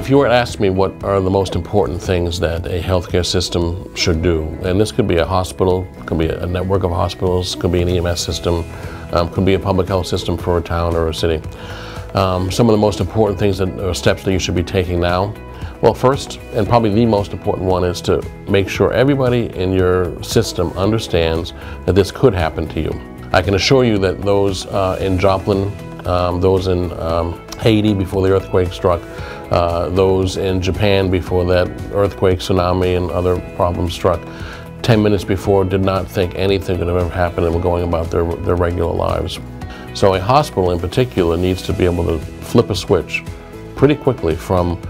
If you were to ask me what are the most important things that a healthcare system should do, and this could be a hospital, could be a network of hospitals, could be an EMS system, could be a public health system for a town or a city. Some of the most important things or steps that you should be taking now. Well, first, and probably the most important one, is to make sure everybody in your system understands that this could happen to you. I can assure you that those in Joplin, those in Haiti before the earthquake struck, those in Japan before that earthquake, tsunami, and other problems struck, 10 minutes before did not think anything could have ever happened and were going about their regular lives. So a hospital in particular needs to be able to flip a switch pretty quickly from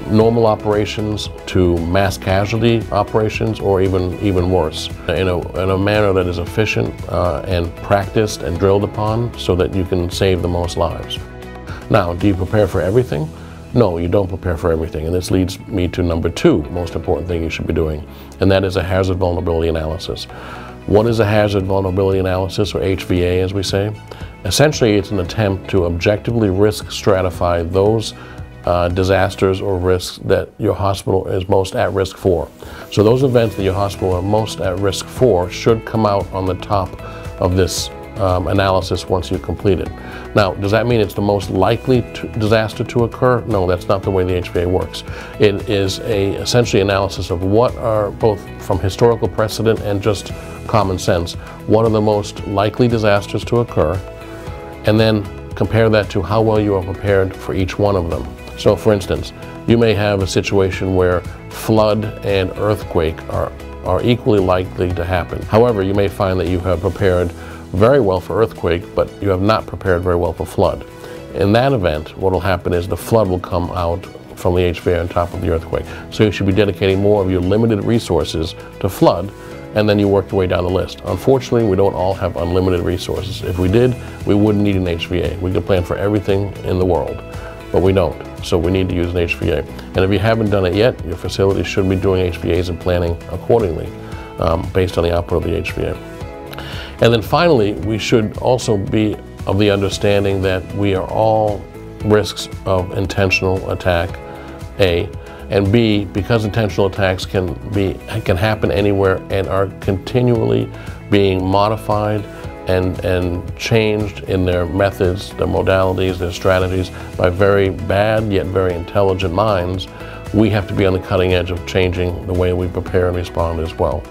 normal operations to mass casualty operations, or even worse, in a manner that is efficient and practiced and drilled upon so that you can save the most lives. Now, do you prepare for everything? No, you don't prepare for everything, and this leads me to number 2 most important thing you should be doing, and that is a hazard vulnerability analysis. What is a hazard vulnerability analysis, or HVA as we say? Essentially, it's an attempt to objectively risk stratify those disasters or risks that your hospital is most at risk for. So those events that your hospital are most at risk for should come out on the top of this analysis once you complete it. Now, does that mean it's the most likely disaster to occur? No, that's not the way the HVA works. It is essentially analysis of what are, both from historical precedent and just common sense, what are the most likely disasters to occur, and then compare that to how well you are prepared for each one of them. So for instance, you may have a situation where flood and earthquake are equally likely to happen. However, you may find that you have prepared very well for earthquake, but you have not prepared very well for flood. In that event, what will happen is the flood will come out from the HVA on top of the earthquake. So you should be dedicating more of your limited resources to flood, and then you work your way down the list. Unfortunately, we don't all have unlimited resources. If we did, we wouldn't need an HVA. We could plan for everything in the world, but we don't. So we need to use an HVA. And if you haven't done it yet, your facility should be doing HVAs and planning accordingly based on the output of the HVA. And then finally, we should also be of the understanding that we are all risks of intentional attack, A, and B, because intentional attacks can happen anywhere and are continually being modified and changed in their methods, their modalities, their strategies by very bad yet very intelligent minds, we have to be on the cutting edge of changing the way we prepare and respond as well.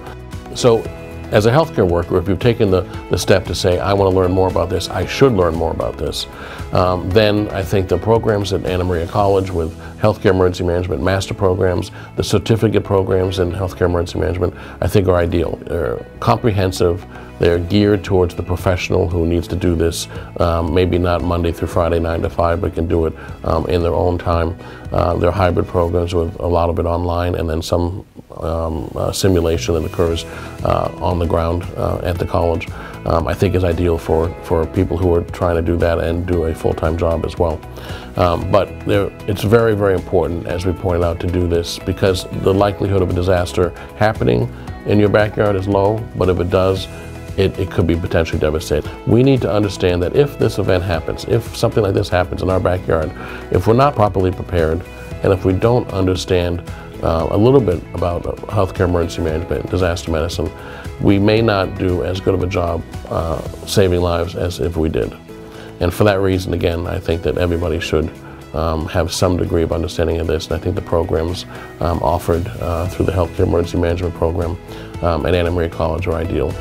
So as a healthcare worker, if you've taken the step to say, I want to learn more about this, I should learn more about this, then I think the programs at Anna Maria College with Healthcare Emergency Management Master Programs, the certificate programs in Healthcare Emergency Management, I think are ideal. They're comprehensive, they're geared towards the professional who needs to do this, maybe not Monday through Friday, 9 to 5, but can do it in their own time. They're hybrid programs with a lot of it online, and then some simulation that occurs on the ground at the college, I think is ideal for people who are trying to do that and do a full-time job as well. But it's very, very important, as we pointed out, to do this because the likelihood of a disaster happening in your backyard is low, but if it does, it could be potentially devastating. We need to understand that if this event happens, if something like this happens in our backyard, if we're not properly prepared, and if we don't understand a little bit about healthcare emergency management, disaster medicine, we may not do as good of a job saving lives as if we did. And for that reason, again, I think that everybody should have some degree of understanding of this, and I think the programs offered through the Healthcare Emergency Management Program at Anna Maria College are ideal.